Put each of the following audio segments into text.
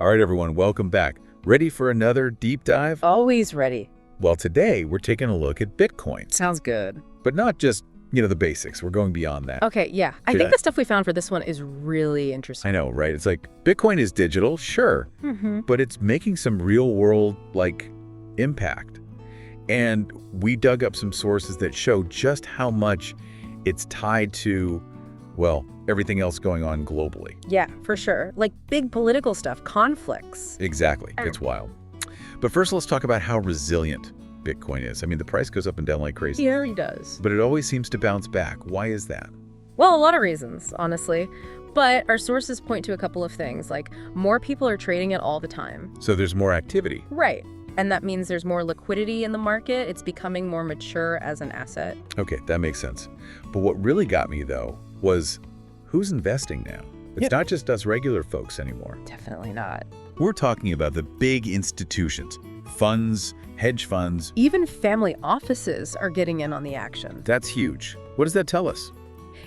All right, everyone, welcome back. Ready for another deep dive? Always ready. Well, today we're taking a look at Bitcoin, Sounds good. but not just, the basics. We're going beyond that. Okay, yeah. I think the stuff we found for this one is really interesting. I know, right? It's like Bitcoin is digital, sure, but it's making some real world, impact. And we dug up some sources that show just how much it's tied to, well, everything else going on globally. Yeah, for sure. Like big political stuff, conflicts. Exactly. It's wild. But first, let's talk about how resilient Bitcoin is. I mean, the price goes up and down like crazy. Yeah, it does. But it always seems to bounce back. Why is that? Well, a lot of reasons, honestly. But our sources point to a couple of things, like more people are trading it all the time. So there's more activity. Right. And that means there's more liquidity in the market. It's becoming more mature as an asset. Okay, that makes sense. But what really got me, though, was who's investing now? It's not just us regular folks anymore. Definitely not. We're talking about the big institutions, funds, hedge funds. Even family offices are getting in on the action. That's huge. What does that tell us?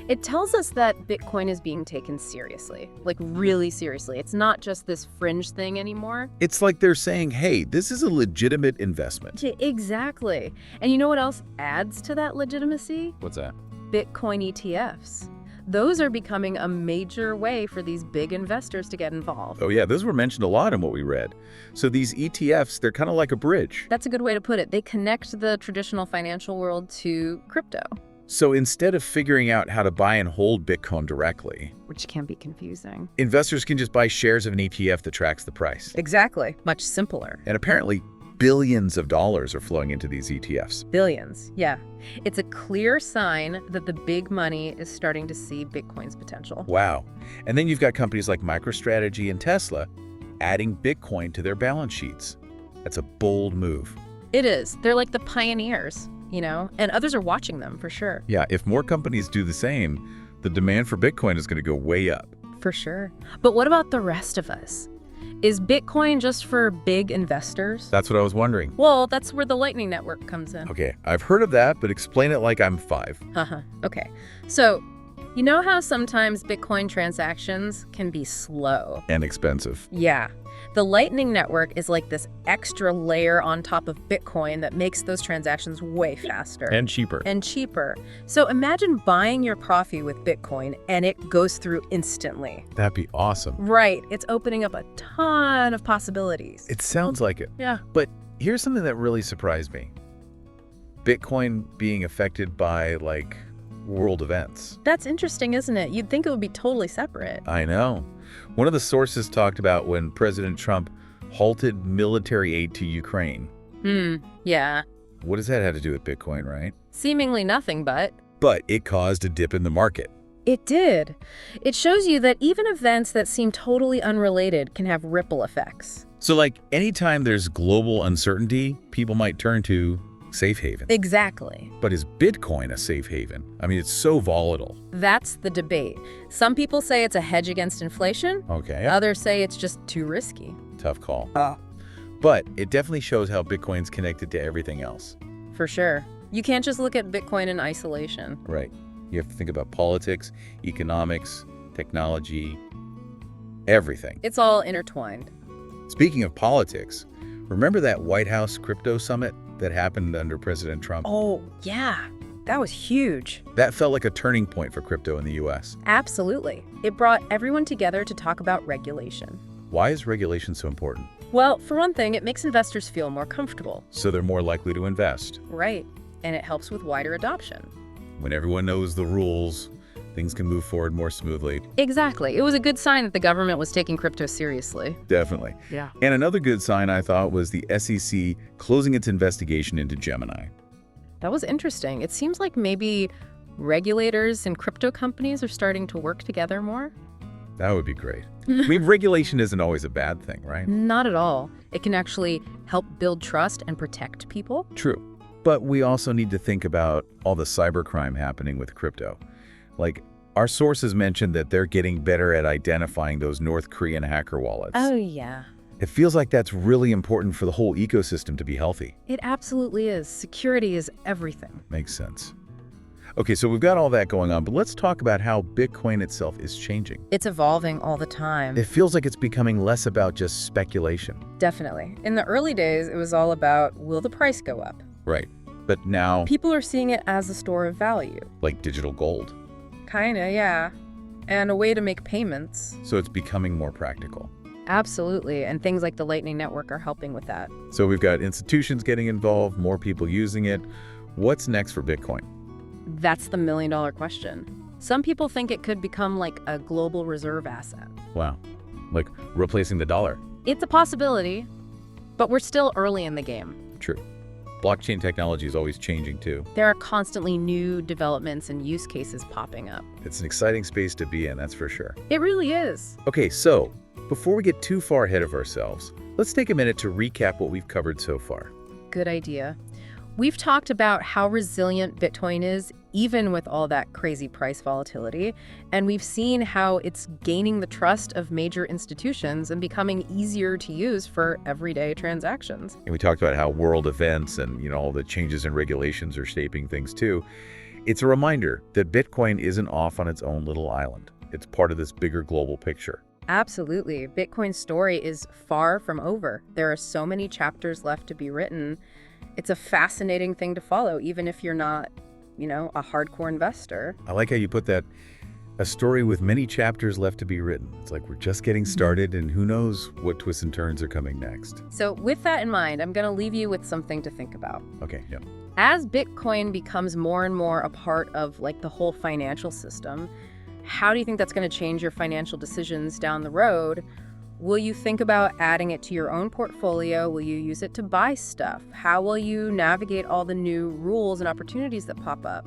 It tells us that Bitcoin is being taken seriously, like really seriously. It's not just this fringe thing anymore. It's like they're saying, hey, this is a legitimate investment. Exactly. And you know what else adds to that legitimacy? What's that? Bitcoin ETFs. Those are becoming a major way for these big investors to get involved. Oh yeah, those were mentioned a lot in what we read. So these ETFs, they're kind of like a bridge. That's a good way to put it. They connect the traditional financial world to crypto. So instead of figuring out how to buy and hold Bitcoin directly, Which can be confusing. investors can just buy shares of an ETF that tracks the price. Exactly. Much simpler. And apparently, billions of dollars are flowing into these ETFs. Billions, yeah. It's a clear sign that the big money is starting to see Bitcoin's potential. Wow. And then you've got companies like MicroStrategy and Tesla adding Bitcoin to their balance sheets. That's a bold move. It is. They're like the pioneers, and others are watching them for sure. Yeah, if more companies do the same, the demand for Bitcoin is going to go way up. For sure. But what about the rest of us? Is Bitcoin just for big investors? That's what I was wondering. Well, that's where the Lightning Network comes in. Okay, I've heard of that, but explain it like I'm 5. Okay. So, you know how sometimes Bitcoin transactions can be slow? And expensive. Yeah. The Lightning Network is like this extra layer on top of Bitcoin that makes those transactions way faster. And cheaper. And cheaper. So imagine buying your coffee with Bitcoin and it goes through instantly. That'd be awesome. Right. It's opening up a ton of possibilities. It sounds like it. Yeah. But here's something that really surprised me. Bitcoin being affected by, world events. That's interesting, isn't it? You'd think it would be totally separate. I know. One of the sources talked about when President Trump halted military aid to Ukraine. Yeah. What does that have to do with Bitcoin, right? Seemingly nothing, but But it caused a dip in the market. it did. It shows you that even events that seem totally unrelated can have ripple effects. So, anytime there's global uncertainty, people might turn to safe haven. Exactly. But is Bitcoin a safe haven? I mean, it's so volatile. That's the debate. Some people say it's a hedge against inflation. Okay, Others say it's just too risky. tough call. But it definitely shows how Bitcoin's connected to everything else. For sure. You can't just look at Bitcoin in isolation. Right. You have to think about politics, economics, technology, everything. It's all intertwined. Speaking of politics, remember that White House crypto summit that happened under President Trump? Oh, yeah. That was huge. That felt like a turning point for crypto in the US. Absolutely. It brought everyone together to talk about regulation. Why is regulation so important? Well, for one thing, it makes investors feel more comfortable. So they're more likely to invest. Right. And it helps with wider adoption. When everyone knows the rules, things can move forward more smoothly. Exactly. It was a good sign that the government was taking crypto seriously. Definitely. Yeah. And another good sign, I thought, was the SEC closing its investigation into Gemini. That was interesting. It seems like maybe regulators and crypto companies are starting to work together more. That would be great. I mean, regulation isn't always a bad thing, right? Not at all. It can actually help build trust and protect people. True. But we also need to think about all the cybercrime happening with crypto. Our sources mentioned that they're getting better at identifying those North Korean hacker wallets. Oh, yeah. It feels like that's really important for the whole ecosystem to be healthy. It absolutely is. Security is everything. Makes sense. Okay, so we've got all that going on, but let's talk about how Bitcoin itself is changing. It's evolving all the time. It feels like it's becoming less about just speculation. Definitely. In the early days, it was all about, will the price go up? Right. But now, People are seeing it as a store of value. like digital gold. Kinda, yeah. And a way to make payments. So it's becoming more practical. Absolutely. And things like the Lightning Network are helping with that. So we've got institutions getting involved, more people using it. What's next for Bitcoin? That's the million-dollar question. Some people think it could become like a global reserve asset. Wow. Like replacing the dollar. It's a possibility, but we're still early in the game. True. Blockchain technology is always changing too. There are constantly new developments and use cases popping up. It's an exciting space to be in, that's for sure. It really is. Okay, so before we get too far ahead of ourselves, let's take a minute to recap what we've covered so far. Good idea. We've talked about how resilient Bitcoin is, even with all that crazy price volatility, and we've seen how it's gaining the trust of major institutions and becoming easier to use for everyday transactions. And we talked about how world events and, all the changes in regulations are shaping things too. It's a reminder that Bitcoin isn't off on its own little island. It's part of this bigger global picture. Absolutely. Bitcoin's story is far from over. There are so many chapters left to be written. It's a fascinating thing to follow, even if you're not, a hardcore investor. I like how you put that, a story with many chapters left to be written. It's like we're just getting started and who knows what twists and turns are coming next. So with that in mind, I'm going to leave you with something to think about. Okay, yeah. As Bitcoin becomes more and more a part of the whole financial system, how do you think that's going to change your financial decisions down the road? Will you think about adding it to your own portfolio? Will you use it to buy stuff? How will you navigate all the new rules and opportunities that pop up?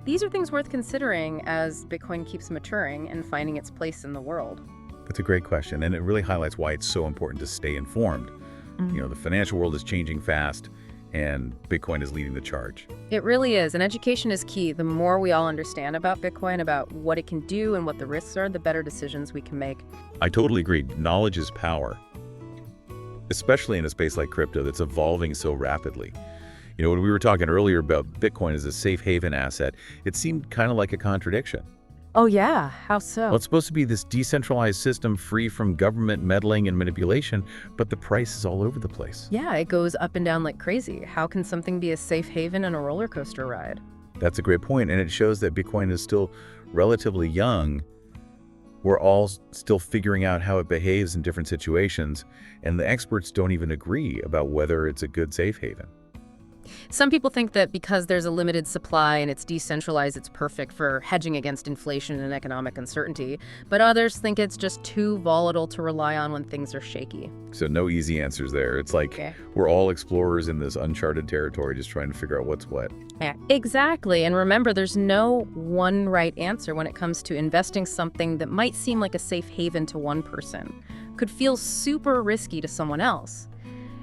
These are things worth considering as Bitcoin keeps maturing and finding its place in the world. That's a great question, and it really highlights why it's so important to stay informed. The financial world is changing fast, and Bitcoin is leading the charge. It really is, and education is key. The more we all understand about Bitcoin, about what it can do and what the risks are, the better decisions we can make. I totally agree. Knowledge is power, especially in a space like crypto that's evolving so rapidly. When we were talking earlier about Bitcoin as a safe haven asset, it seemed kind of like a contradiction. Oh yeah, how so? Well, it's supposed to be this decentralized system free from government meddling and manipulation, but the price is all over the place. Yeah, it goes up and down like crazy. How can something be a safe haven in a roller coaster ride? That's a great point, and it shows that Bitcoin is still relatively young. We're all still figuring out how it behaves in different situations, and the experts don't even agree about whether it's a good safe haven. Some people think that because there's a limited supply and it's decentralized, it's perfect for hedging against inflation and economic uncertainty. But others think it's just too volatile to rely on when things are shaky. So no easy answers there. It's like We're all explorers in this uncharted territory just trying to figure out what's what. Yeah, exactly. And remember, there's no one right answer when it comes to investing something that might seem like a safe haven to one person, could feel super risky to someone else.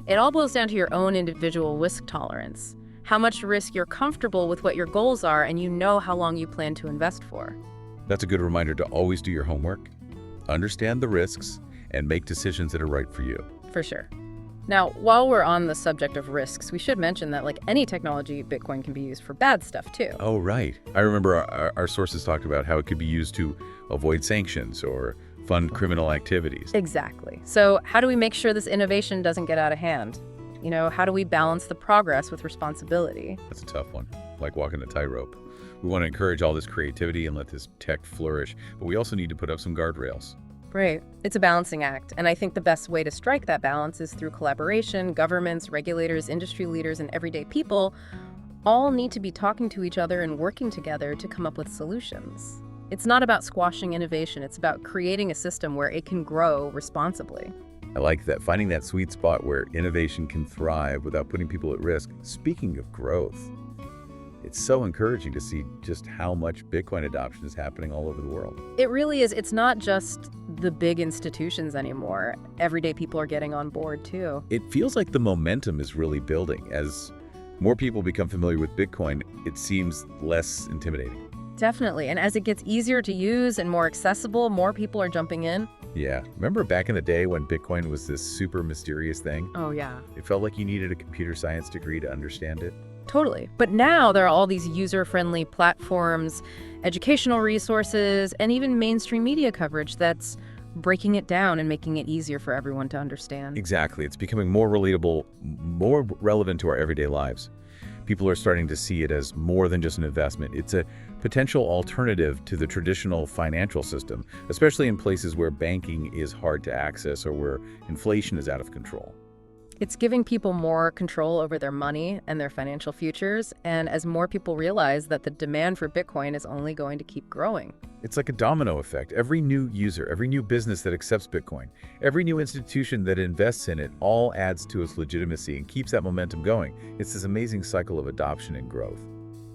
It all boils down to your own individual risk tolerance, how much risk you're comfortable with what your goals are, and how long you plan to invest for. That's a good reminder to always do your homework, understand the risks, and make decisions that are right for you. For sure. Now, while we're on the subject of risks, we should mention that any technology, Bitcoin can be used for bad stuff too. Oh, right. I remember our sources talked about how it could be used to avoid sanctions or fund criminal activities. Exactly. So how do we make sure this innovation doesn't get out of hand? How do we balance the progress with responsibility? That's a tough one, like walking a tightrope. We want to encourage all this creativity and let this tech flourish, but we also need to put up some guardrails. Right. It's a balancing act, and I think the best way to strike that balance is through collaboration. Governments, regulators, industry leaders, and everyday people all need to be talking to each other and working together to come up with solutions. It's not about squashing innovation, it's about creating a system where it can grow responsibly. I like that, finding that sweet spot where innovation can thrive without putting people at risk. Speaking of growth, it's so encouraging to see just how much Bitcoin adoption is happening all over the world. It really is. It's not just the big institutions anymore. Everyday people are getting on board too. It feels like the momentum is really building. As more people become familiar with Bitcoin, it seems less intimidating. Definitely. And as it gets easier to use and more accessible, more people are jumping in. Yeah. Remember back in the day when Bitcoin was this super mysterious thing? Oh, yeah. It felt like you needed a computer science degree to understand it. Totally. But now there are all these user-friendly platforms, educational resources, and even mainstream media coverage that's breaking it down and making it easier for everyone to understand. Exactly. It's becoming more relatable, more relevant to our everyday lives. People are starting to see it as more than just an investment. It's a potential alternative to the traditional financial system, especially in places where banking is hard to access or where inflation is out of control. It's giving people more control over their money and their financial futures, and as more people realize that the demand for Bitcoin is only going to keep growing. It's like a domino effect. Every new user, every new business that accepts Bitcoin, every new institution that invests in it all adds to its legitimacy and keeps that momentum going. It's this amazing cycle of adoption and growth.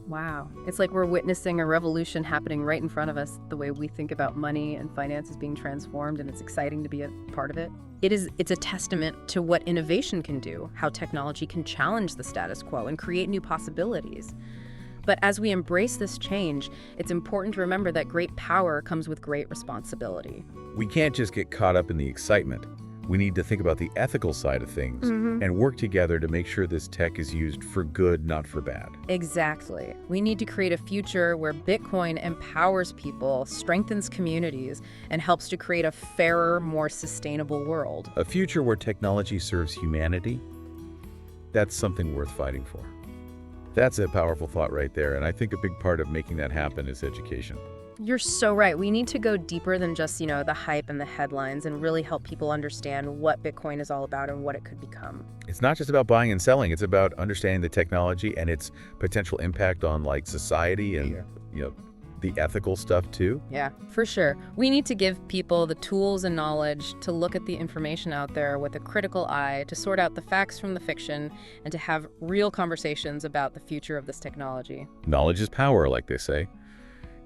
Wow. It's like we're witnessing a revolution happening right in front of us, the way we think about money and finances being transformed, and it's exciting to be a part of it. It's a testament to what innovation can do, how technology can challenge the status quo and create new possibilities. But as we embrace this change, it's important to remember that great power comes with great responsibility. We can't just get caught up in the excitement. We need to think about the ethical side of things and work together to make sure this tech is used for good, not for bad. Exactly. We need to create a future where Bitcoin empowers people, strengthens communities, and helps to create a fairer, more sustainable world. A future where technology serves humanity, that's something worth fighting for. That's a powerful thought right there, and I think a big part of making that happen is education. You're so right. We need to go deeper than just, the hype and the headlines and really help people understand what Bitcoin is all about and what it could become. It's not just about buying and selling, it's about understanding the technology and its potential impact on society and, the ethical stuff too. Yeah, for sure. We need to give people the tools and knowledge to look at the information out there with a critical eye, to sort out the facts from the fiction, and to have real conversations about the future of this technology. Knowledge is power, like they say.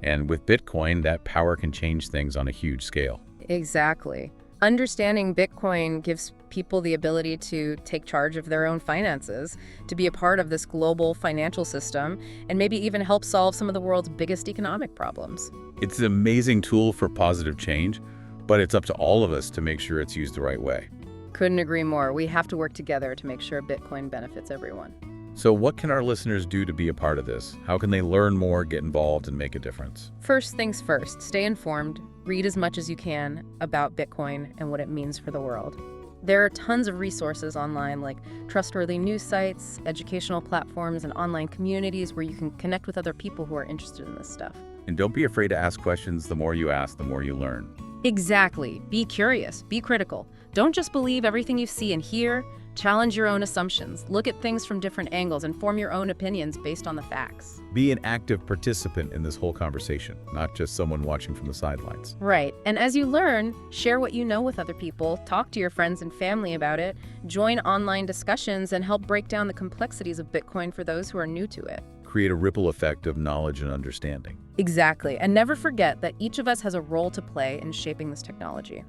And with Bitcoin, that power can change things on a huge scale. Exactly. Understanding Bitcoin gives people the ability to take charge of their own finances, to be a part of this global financial system, and maybe even help solve some of the world's biggest economic problems. It's an amazing tool for positive change, but it's up to all of us to make sure it's used the right way. Couldn't agree more. We have to work together to make sure Bitcoin benefits everyone. So what can our listeners do to be a part of this? How can they learn more, get involved, and make a difference? First things first, stay informed. Read as much as you can about Bitcoin and what it means for the world. There are tons of resources online, like trustworthy news sites, educational platforms, and online communities where you can connect with other people who are interested in this stuff. And don't be afraid to ask questions. The more you ask, the more you learn. Exactly. Be curious. Be critical. Don't just believe everything you see and hear. Challenge your own assumptions. Look at things from different angles and form your own opinions based on the facts. Be an active participant in this whole conversation, not just someone watching from the sidelines. Right. And as you learn, share what you know with other people, talk to your friends and family about it, join online discussions, and help break down the complexities of Bitcoin for those who are new to it. Create a ripple effect of knowledge and understanding. Exactly. And never forget that each of us has a role to play in shaping this technology.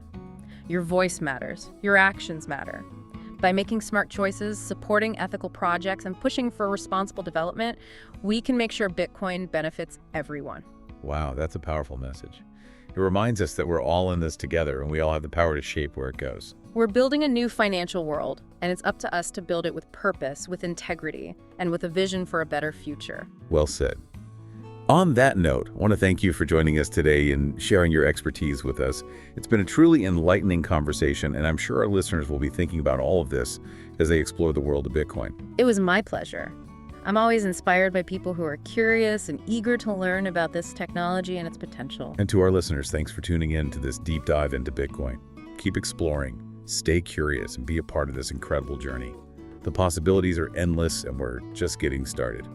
Your voice matters. Your actions matter. By making smart choices, supporting ethical projects, and pushing for responsible development, we can make sure Bitcoin benefits everyone. Wow, that's a powerful message. It reminds us that we're all in this together and we all have the power to shape where it goes. We're building a new financial world, and it's up to us to build it with purpose, with integrity, and with a vision for a better future. Well said. On that note, I want to thank you for joining us today and sharing your expertise with us. It's been a truly enlightening conversation, and I'm sure our listeners will be thinking about all of this as they explore the world of Bitcoin. It was my pleasure. I'm always inspired by people who are curious and eager to learn about this technology and its potential. And to our listeners, thanks for tuning in to this deep dive into Bitcoin. Keep exploring, stay curious, and be a part of this incredible journey. The possibilities are endless, and we're just getting started.